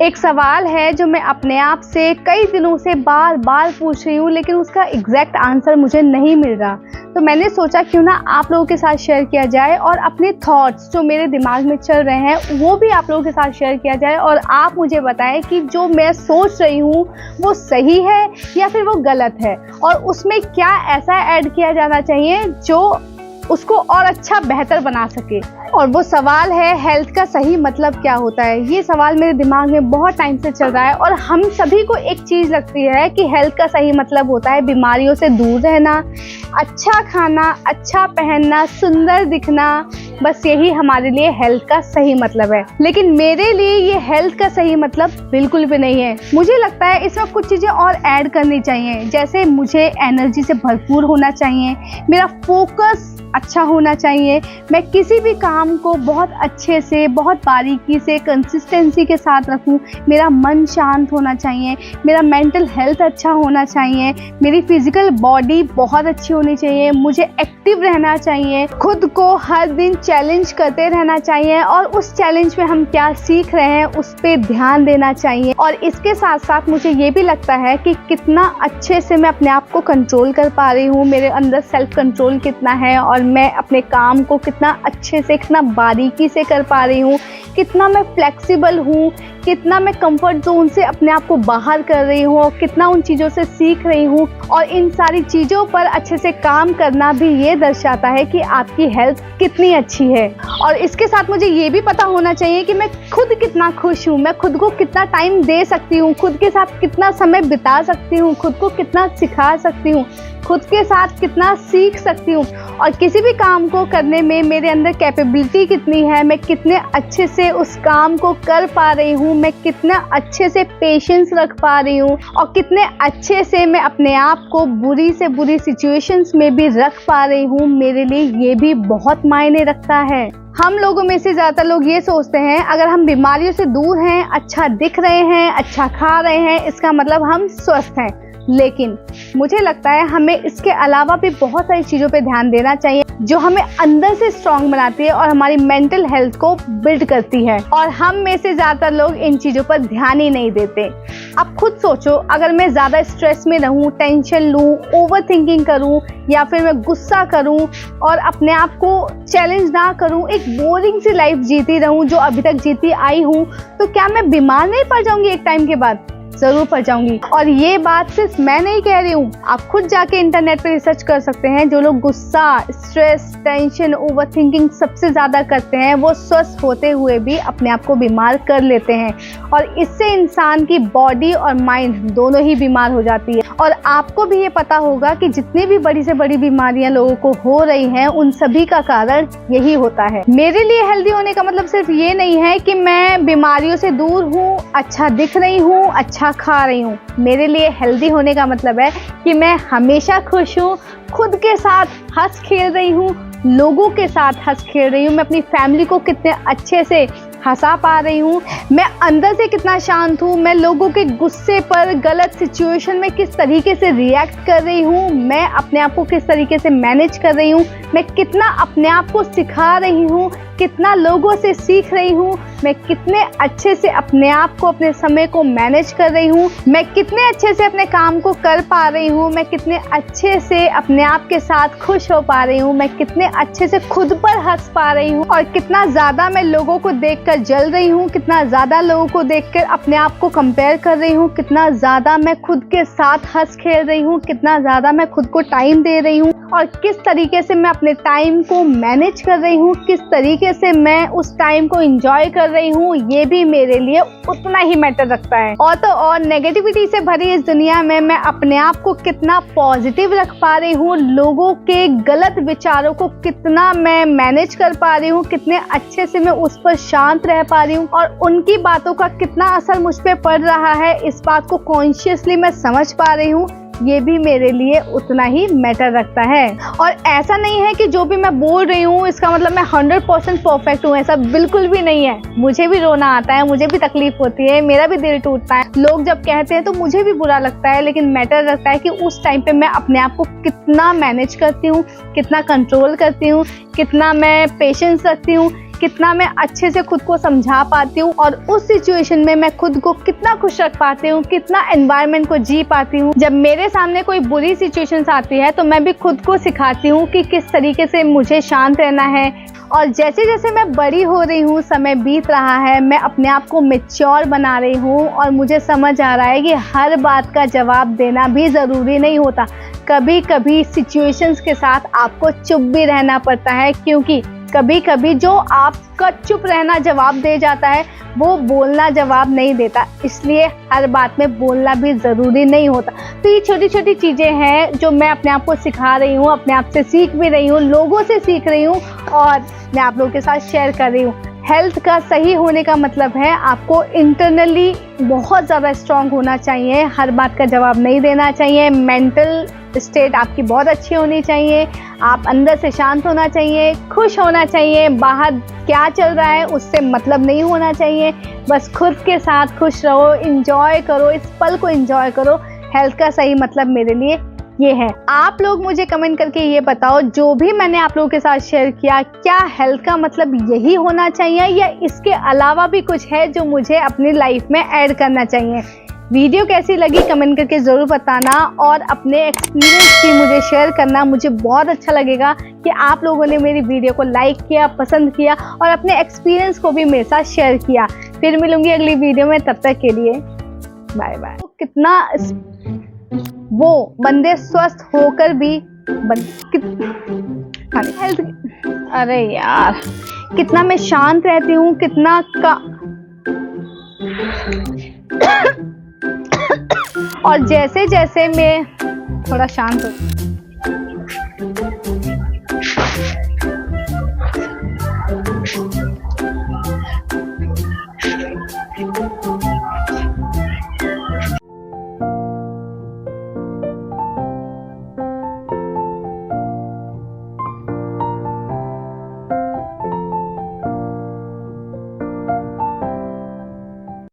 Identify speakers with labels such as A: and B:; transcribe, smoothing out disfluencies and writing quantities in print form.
A: एक सवाल है जो मैं अपने आप से कई दिनों से बार बार पूछ रही हूँ, लेकिन उसका एग्जैक्ट आंसर मुझे नहीं मिल रहा। तो मैंने सोचा क्यों ना आप लोगों के साथ शेयर किया जाए और अपने थॉट्स जो मेरे दिमाग में चल रहे हैं वो भी आप लोगों के साथ शेयर किया जाए, और आप मुझे बताएं कि जो मैं सोच रही हूँ वो सही है या फिर वो गलत है, और उसमें क्या ऐसा ऐड किया जाना चाहिए जो उसको और अच्छा बेहतर बना सके। और वो सवाल है, हेल्थ का सही मतलब क्या होता है। ये सवाल मेरे दिमाग में बहुत टाइम से चल रहा है, और हम सभी को एक चीज़ लगती है कि हेल्थ का सही मतलब होता है बीमारियों से दूर रहना, अच्छा खाना, अच्छा पहनना, सुंदर दिखना। बस यही हमारे लिए हेल्थ का सही मतलब है। लेकिन मेरे लिए ये हेल्थ का सही मतलब बिल्कुल भी नहीं है। मुझे लगता है इसमें कुछ चीज़ें और ऐड करनी चाहिए, जैसे मुझे एनर्जी से भरपूर होना चाहिए, मेरा फोकस अच्छा होना चाहिए, मैं किसी भी काम को बहुत अच्छे से, बहुत बारीकी से, कंसिस्टेंसी के साथ रखूं, मेरा मन शांत होना चाहिए, मेरा मेंटल हेल्थ अच्छा होना चाहिए, मेरी फिजिकल बॉडी बहुत अच्छी होनी चाहिए, मुझे एक्टिव रहना चाहिए, खुद को हर दिन चैलेंज करते रहना चाहिए, और उस चैलेंज में हम क्या सीख रहे हैं उस पर ध्यान देना चाहिए। और इसके साथ साथ मुझे ये भी लगता है कि कितना अच्छे से मैं अपने आप को कंट्रोल कर पा रही हूँ, मेरे अंदर सेल्फ कंट्रोल कितना है, और मैं अपने काम को कितना अच्छे से, कितना बारीकी से कर पा रही हूँ, कितना मैं फ्लेक्सिबल हूँ, कितना मैं कंफर्ट जोन से अपने आप को बाहर कर रही हूँ, और कितना उन चीज़ों से सीख रही हूँ। और इन सारी चीज़ों पर अच्छे से काम करना भी ये दर्शाता है कि आपकी हेल्थ कितनी अच्छी है। और इसके साथ मुझे ये भी पता होना चाहिए कि मैं खुद कितना खुश हूँ, मैं खुद को कितना टाइम दे सकती हूँ, खुद के साथ कितना समय बिता सकती हूँ, खुद को कितना सिखा सकती हूँ, खुद के साथ कितना सीख सकती हूँ, और किसी भी काम को करने में मेरे अंदर कैपेबिलिटी कितनी है, मैं कितने अच्छे से उस काम को कर पा रही हूँ, मैं कितना अच्छे से पेशेंस रख पा रही हूँ, और कितने अच्छे से मैं अपने आप को बुरी से बुरी सिचुएशंस में भी रख पा रही हूँ। मेरे लिए ये भी बहुत मायने रखता है। हम लोगों में से ज़्यादातर लोग ये सोचते हैं अगर हम बीमारियों से दूर हैं, अच्छा दिख रहे हैं, अच्छा खा रहे हैं, इसका मतलब हम स्वस्थ हैं। लेकिन मुझे लगता है हमें इसके अलावा भी बहुत सारी चीज़ों पे ध्यान देना चाहिए जो हमें अंदर से स्ट्रॉन्ग बनाती है और हमारी मेंटल हेल्थ को बिल्ड करती है। और हम में से ज़्यादातर लोग इन चीज़ों पर ध्यान ही नहीं देते। अब खुद सोचो, अगर मैं ज़्यादा स्ट्रेस में रहूं, टेंशन लूं, ओवर थिंकिंग करूं, या फिर मैं गुस्सा करूं और अपने आप को चैलेंज ना करूं, एक बोरिंग सी लाइफ जीती रहूं जो अभी तक जीती आई हूं, तो क्या मैं बीमार नहीं पड़ जाऊंगी एक टाइम के बाद? ज़रूर पड़ जाऊंगी। और ये बात सिर्फ मैं नहीं कह रही हूँ, आप खुद जाके इंटरनेट पे रिसर्च कर सकते हैं। जो लोग गुस्सा, स्ट्रेस, टेंशन, ओवर थिंकिंग सबसे ज़्यादा करते हैं वो स्वस्थ होते हुए भी अपने आप को बीमार कर लेते हैं, और इससे इंसान की बॉडी और माइंड दोनों ही बीमार हो जाती है। और आपको भी ये पता होगा कि जितनी भी बड़ी से बड़ी बीमारियां लोगों को हो रही हैं उन सभी का कारण यही होता है। मेरे लिए हेल्दी होने का मतलब सिर्फ ये नहीं है कि मैं बीमारियों से दूर हूँ, अच्छा दिख रही हूँ, अच्छा खा रही हूँ। मेरे लिए हेल्दी होने का मतलब है कि मैं हमेशा खुश हूँ, खुद के साथ हंस खेल रही हूँ, लोगों के साथ हंस खेल रही हूँ, मैं अपनी फैमिली को कितने अच्छे से हंसा पा रही हूँ, मैं अंदर से कितना शांत हूँ, मैं लोगों के गुस्से पर, गलत सिचुएशन में किस तरीके से रिएक्ट कर रही हूँ, मैं अपने आप को किस तरीके से मैनेज कर रही हूँ, मैं कितना अपने आप को सिखा रही हूँ, कितना लोगों से सीख रही हूँ, मैं कितने अच्छे से अपने आप को, अपने समय को मैनेज कर रही हूँ, मैं कितने अच्छे से अपने काम को कर पा रही हूँ, मैं कितने अच्छे से अपने आप के साथ खुश हो पा रही हूँ, मैं कितने अच्छे से खुद पर हंस पा रही हूँ, और कितना ज़्यादा मैं लोगों को देखकर जल रही हूँ, कितना ज़्यादा लोगों को देखकर अपने आप को कंपेयर कर रही हूँ, कितना ज़्यादा मैं खुद के साथ हंस खेल रही हूँ, कितना ज़्यादा मैं खुद को टाइम दे रही हूँ, और किस तरीके से मैं अपने टाइम को मैनेज कर रही हूँ, किस तरीके से मैं उस टाइम को एंजॉय कर रही हूँ, ये भी मेरे लिए उतना ही मैटर रखता है। और तो और नेगेटिविटी से भरी इस दुनिया में मैं अपने आप को कितना पॉजिटिव रख पा रही हूँ, लोगों के गलत विचारों को कितना मैं मैनेज कर पा रही हूँ, कितने अच्छे से मैं उस पर शांत रह पा रही हूँ, और उनकी बातों का कितना असर मुझ पे पड़ रहा है, इस बात को कॉन्शियसली मैं समझ पा रही हूँ, ये भी मेरे लिए उतना ही मैटर रखता है। और ऐसा नहीं है कि जो भी मैं बोल रही हूँ इसका मतलब मैं 100% परफेक्ट हूँ, ऐसा बिल्कुल भी नहीं है। मुझे भी रोना आता है, मुझे भी तकलीफ होती है, मेरा भी दिल टूटता है, लोग जब कहते हैं तो मुझे भी बुरा लगता है, लेकिन मैटर रखता है कि उस टाइम पे मैं अपने आप को कितना मैनेज करती हूँ, कितना कंट्रोल करती हूँ, कितना मैं पेशेंस रखती हूँ, कितना मैं अच्छे से खुद को समझा पाती हूँ और उस सिचुएशन में मैं खुद को कितना खुश रख पाती हूँ, कितना एनवायरनमेंट को जी पाती हूँ। जब मेरे सामने कोई बुरी सिचुएशंस आती है तो मैं भी खुद को सिखाती हूँ कि किस तरीके से मुझे शांत रहना है। और जैसे जैसे मैं बड़ी हो रही हूँ, समय बीत रहा है, मैं अपने आप को मैच्योर बना रही हूँ और मुझे समझ आ रहा है कि हर बात का जवाब देना भी ज़रूरी नहीं होता। कभी कभी सिचुएशंस के साथ आपको चुप भी रहना पड़ता है, क्योंकि कभी कभी जो आपका चुप रहना जवाब दे जाता है वो बोलना जवाब नहीं देता, इसलिए हर बात में बोलना भी ज़रूरी नहीं होता। तो ये छोटी छोटी चीज़ें हैं जो मैं अपने आप को सिखा रही हूँ, अपने आप से सीख भी रही हूँ, लोगों से सीख रही हूँ और मैं आप लोगों के साथ शेयर कर रही हूँ। हेल्थ का सही होने का मतलब है आपको इंटरनली बहुत ज़्यादा स्ट्रांग होना चाहिए, हर बात का जवाब नहीं देना चाहिए, मेंटल स्टेट आपकी बहुत अच्छी होनी चाहिए, आप अंदर से शांत होना चाहिए, खुश होना चाहिए, बाहर क्या चल रहा है उससे मतलब नहीं होना चाहिए, बस खुद के साथ खुश रहो, इंजॉय करो, इस पल को इंजॉय करो। हेल्थ का सही मतलब मेरे लिए ये है। आप लोग मुझे कमेंट करके ये बताओ, जो भी मैंने आप लोगों के साथ शेयर किया, क्या हेल्थ का मतलब यही होना चाहिए या इसके अलावा भी कुछ है जो मुझे अपनी लाइफ में ऐड करना चाहिए। वीडियो कैसी लगी कमेंट करके ज़रूर बताना और अपने एक्सपीरियंस भी मुझे शेयर करना। मुझे बहुत अच्छा लगेगा कि आप लोगों ने मेरी वीडियो को लाइक किया, पसंद किया और अपने एक्सपीरियंस को भी मेरे साथ शेयर किया। फिर मिलूंगी अगली वीडियो में, तब तक के लिए बाय बाय। तो कितना वो बंदे स्वस्थ होकर भी हेल्थ, अरे यार कितना मैं शांत रहती हूँ, कितना का और जैसे जैसे मैं थोड़ा शांत हो